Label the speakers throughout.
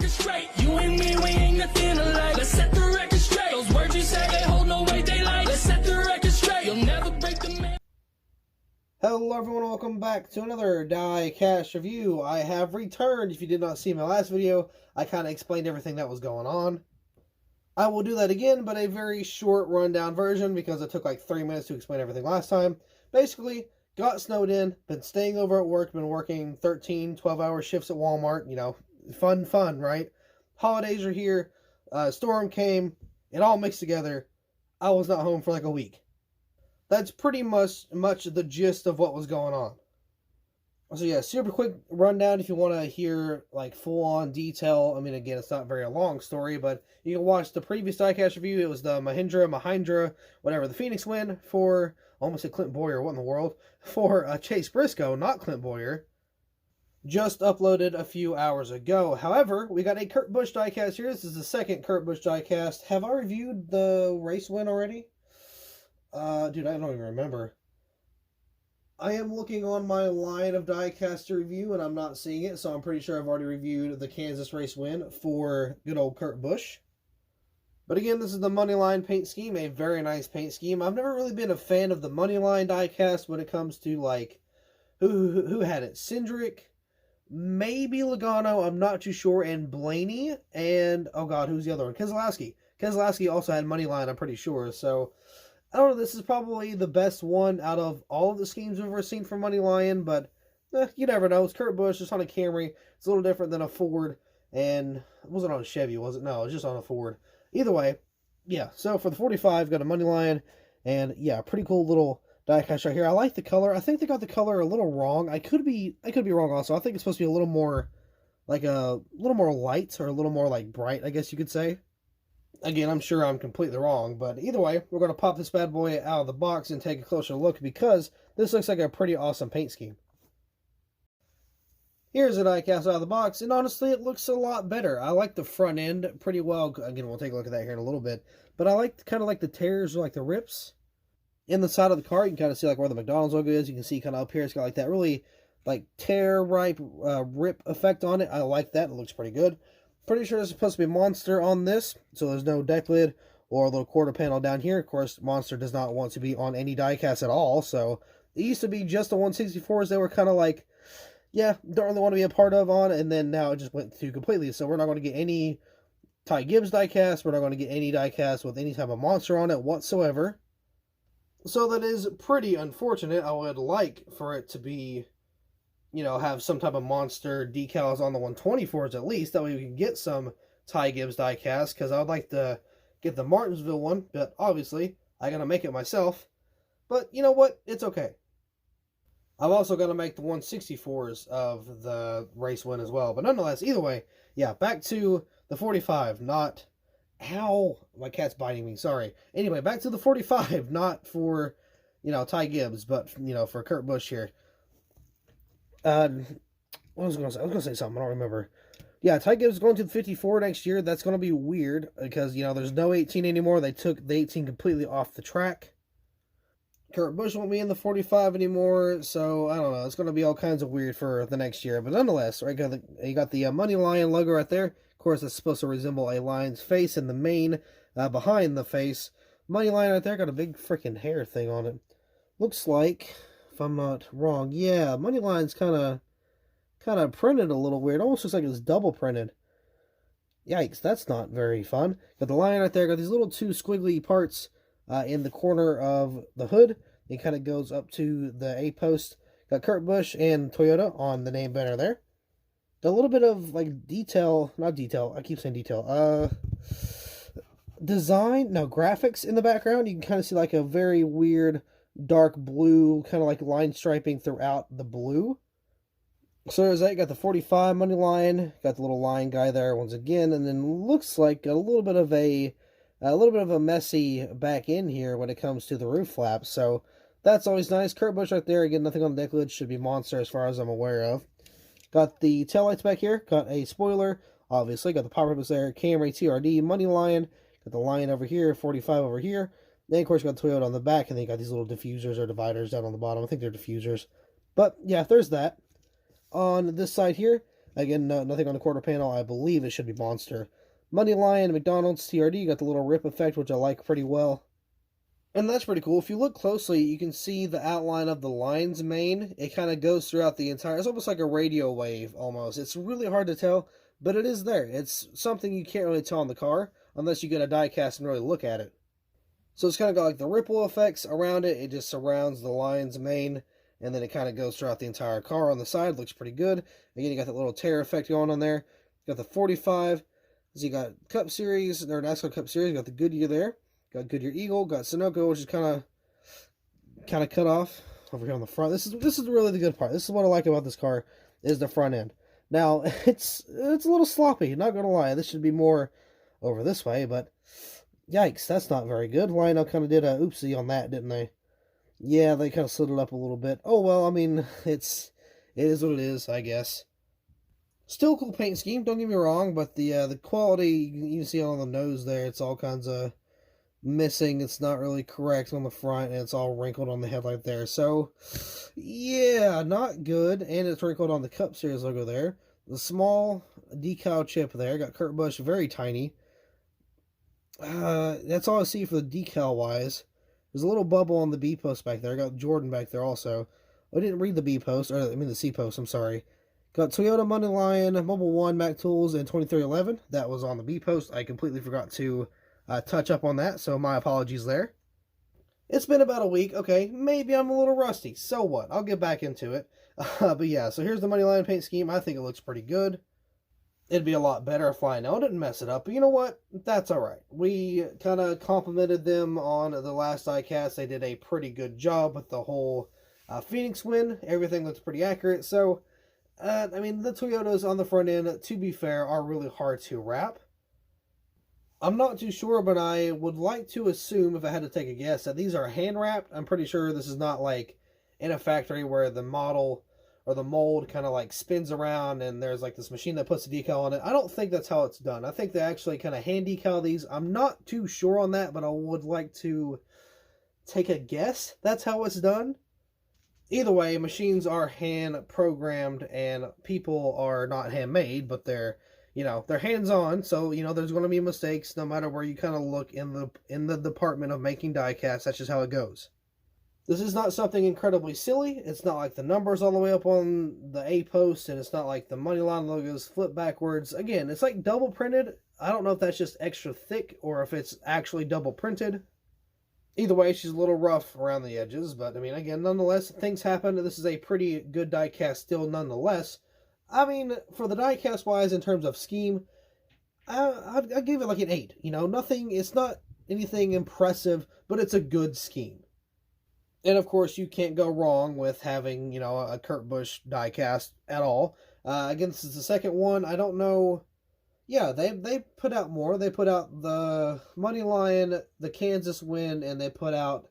Speaker 1: record straight. You and me, we ain't nothing alike. Let's set the record straight. Those words you say, they hold no weight, they like. Let's set the record straight. You'll never break the man.
Speaker 2: Hello everyone, welcome back to another Diecast review. I have returned. If you did not see my last video, I kind of explained everything that was going on. I will do that again, but a very short rundown version because it took like 3 minutes to explain everything last time. Basically, got snowed in, been staying over at work, been working 13, 12-hour shifts at Walmart, you know, fun, right? Holidays are here, storm came, it all mixed together. I was not home for like a week. That's pretty much the gist of what was going on. So yeah, super quick rundown if you want to hear like full-on detail. I mean, again, it's not a very long story, but you can watch the previous diecast review. It was the Mahindra, whatever, the Phoenix win for, almost said Clint Boyer, what in the world? For Chase Briscoe, not Clint Boyer. Just uploaded a few hours ago. However, we got a Kurt Busch diecast here. This is the second Kurt Busch diecast. Have I reviewed the race win already? Dude, I don't even remember. I am looking on my line of diecast to review, and I'm not seeing it, so I'm pretty sure I've already reviewed the Kansas race win for good old Kurt Busch. But again, this is the MoneyLion paint scheme, a very nice paint scheme. I've never really been a fan of the MoneyLion diecast when it comes to, like, who had it? Cindric, maybe Logano, I'm not too sure, and Blaney, and, oh god, who's the other one? Keselowski. Keselowski also had MoneyLion, I'm pretty sure, so I don't know, this is probably the best one out of all of the schemes we've ever seen from MoneyLion, but you never know. It's Kurt Busch, just on a Camry. It's a little different than a Ford, and it wasn't on a Chevy, was it? No, it was just on a Ford. Either way, yeah, so for the 45, got a MoneyLion, and yeah, pretty cool little diecast right here. I like the color. I think they got the color a little wrong. I could be wrong also. I think it's supposed to be a little more, like a little more light, or a little more like bright, I guess you could say. Again, I'm sure I'm completely wrong, but either way, we're going to pop this bad boy out of the box and take a closer look because this looks like a pretty awesome paint scheme. Here's a diecast out of the box, and honestly, it looks a lot better. I like the front end pretty well. Again, we'll take a look at that here in a little bit, but I like kind of like the tears or like the rips in the side of the car. You can kind of see like where the McDonald's logo is. You can see kind of up here, it's got like that really like tear, rip effect on it. I like that. It looks pretty good. Pretty sure there's supposed to be Monster on this, so there's no deck lid or a little quarter panel down here. Of course, Monster does not want to be on any diecast at all, so it used to be just the 164s that were kind of like, yeah, don't really want to be a part of on, and then now it just went to completely, so we're not going to get any Ty Gibbs diecast, we're not going to get any diecast with any type of Monster on it whatsoever. So that is pretty unfortunate. I would like for it to be, you know, have some type of Monster decals on the 124s at least. That way we can get some Ty Gibbs diecast, because I would like to get the Martinsville one, but obviously I gotta make it myself. But you know what? It's okay. I've also got to make the 164s of the race win as well. But nonetheless, either way, yeah, back to the 45, not... Ow! My cat's biting me, sorry. Anyway, back to the 45, not for, you know, Ty Gibbs, but, you know, for Kurt Busch here. What was I going to say? I was going to say something, I don't remember. Yeah, Ty Gibbs is going to the 54 next year. That's going to be weird, because, you know, there's no 18 anymore. They took the 18 completely off the track. Kurt Busch won't be in the 45 anymore, so, I don't know. It's going to be all kinds of weird for the next year. But nonetheless, right, you got the MoneyLion logo right there. Of course, it's supposed to resemble a lion's face in the mane behind the face. MoneyLion right there got a big freaking hair thing on it. Looks like, if I'm not wrong, yeah, MoneyLion's kind of printed a little weird. Almost looks like it's double printed. Yikes, that's not very fun. Got the lion right there. Got these little two squiggly parts in the corner of the hood. It kind of goes up to the A-post. Got Kurt Busch and Toyota on the name banner there. Got a little bit of, like, detail, not detail, I keep saying detail, design, no, graphics in the background. You can kind of see, like, a very weird dark blue, kind of like line striping throughout the blue. So there's that. You got the 45 MoneyLion, got the little lion guy there once again, and then looks like a little bit of a messy back end here when it comes to the roof flaps. So that's always nice. Kurt Busch right there. Again, nothing on the deck lid. Should be Monster as far as I'm aware of. Got the taillights back here. Got a spoiler. Obviously, got the pop purpose there. Camry, TRD, MoneyLion. Got the lion over here. 45 over here. Then, of course, you got Toyota on the back. And then you got these little diffusers or dividers down on the bottom. I think they're diffusers. But, yeah, there's that. On this side here, Again, nothing on the quarter panel. I believe it should be Monster. MoneyLion, McDonald's, TRD, you got the little rip effect, which I like pretty well. And that's pretty cool. If you look closely, you can see the outline of the lion's mane. It kind of goes throughout the entire... It's almost like a radio wave, almost. It's really hard to tell, but it is there. It's something you can't really tell in the car, unless you get a diecast and really look at it. So it's kind of got like the ripple effects around it. It just surrounds the lion's mane, and then it kind of goes throughout the entire car on the side. Looks pretty good. Again, you got that little tear effect going on there. You got the 45. So you got Cup Series, or NASCAR Cup Series. You got the Goodyear there. Got Goodyear Eagle. Got Sunoco, which is kind of cut off over here on the front. This is really the good part. This is what I like about this car, is the front end. Now, it's a little sloppy, not going to lie. This should be more over this way, but yikes, that's not very good. Lionel kind of did a oopsie on that, didn't they? Yeah, they kind of slid it up a little bit. Oh, well, I mean, it is what it is, I guess. Still a cool paint scheme, don't get me wrong, but the quality, you can see on the nose there, it's all kinds of missing. It's not really correct on the front, and it's all wrinkled on the headlight there. So, yeah, not good. And it's wrinkled on the Cup Series logo there. The small decal chip there. Got Kurt Busch, very tiny. That's all I see for the decal-wise. There's a little bubble on the B-post back there. I got Jordan back there also. I didn't read the B-post, or I mean the C-post, I'm sorry. Got Toyota, MoneyLion, Mobile One, Mac Tools, and 2311. That was on the B-post. I completely forgot to touch up on that, so my apologies there. It's been about a week. Okay, maybe I'm a little rusty. So what? I'll get back into it. But yeah, so here's the MoneyLion paint scheme. I think it looks pretty good. It'd be a lot better if Lionel didn't mess it up, but you know what? That's alright. We kind of complimented them on the last diecast. They did a pretty good job with the whole Phoenix win. Everything looks pretty accurate, so I mean, the Toyotas on the front end, to be fair, are really hard to wrap. I'm not too sure, but I would like to assume, if I had to take a guess, that these are hand-wrapped. I'm pretty sure this is not like in a factory where the model or the mold kind of like spins around and there's like this machine that puts the decal on it. I don't think that's how it's done. I think they actually kind of hand decal these. I'm not too sure on that, but I would like to take a guess that's how it's done. Either way, machines are hand-programmed and people are not handmade, but they're hands-on, so, there's going to be mistakes no matter where you kind of look in the department of making diecast. That's just how it goes. This is not something incredibly silly. It's not like the numbers all the way up on the A post, and it's not like the MoneyLion logos flip backwards. Again, it's like double printed. I don't know if that's just extra thick or if it's actually double printed. Either way, she's a little rough around the edges, but, I mean, again, nonetheless, things happen. This is a pretty good diecast still, nonetheless. I mean, for the diecast-wise, in terms of scheme, I'd give it like an 8. Nothing, it's not anything impressive, but it's a good scheme. And, of course, you can't go wrong with having, a Kurt Busch diecast at all. Again, this is the second one. I don't know. Yeah, they put out more. They put out the MoneyLion, the Kansas win, and they put out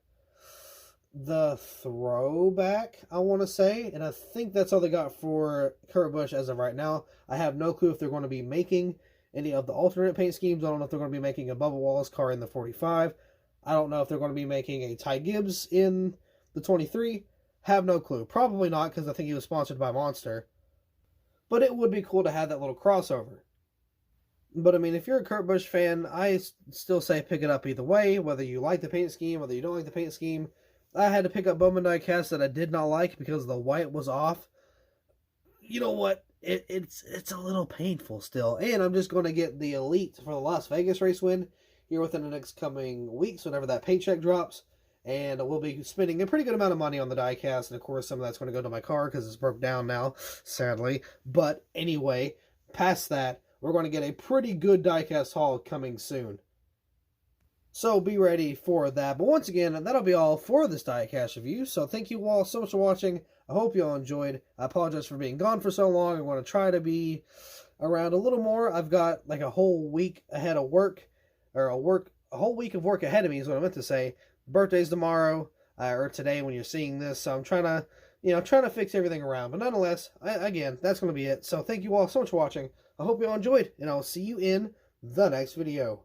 Speaker 2: the throwback, I want to say. And I think that's all they got for Kurt Busch as of right now. I have no clue if they're going to be making any of the alternate paint schemes. I don't know if they're going to be making a Bubba Wallace car in the 45. I don't know if they're going to be making a Ty Gibbs in the 23. Have no clue. Probably not, because I think he was sponsored by Monster. But it would be cool to have that little crossover. But, I mean, if you're a Kurt Busch fan, I still say pick it up either way, whether you like the paint scheme, whether you don't like the paint scheme. I had to pick up Bowman diecast that I did not like because the white was off. You know what? It's a little painful still. And I'm just going to get the Elite for the Las Vegas race win here within the next coming weeks, whenever that paycheck drops. And we'll be spending a pretty good amount of money on the diecast. And, of course, some of that's going to go to my car because it's broke down now, sadly. But, anyway, past that, we're going to get a pretty good diecast haul coming soon. So be ready for that. But once again, that'll be all for this diecast review. So thank you all so much for watching. I hope you all enjoyed. I apologize for being gone for so long. I want to try to be around a little more. I've got like a whole week ahead of work, or a whole week of work ahead of me is what I meant to say. Birthday's tomorrow, or today when you're seeing this. So I'm trying to fix everything around. But nonetheless, again, that's going to be it. So thank you all so much for watching. I hope you all enjoyed, and I'll see you in the next video.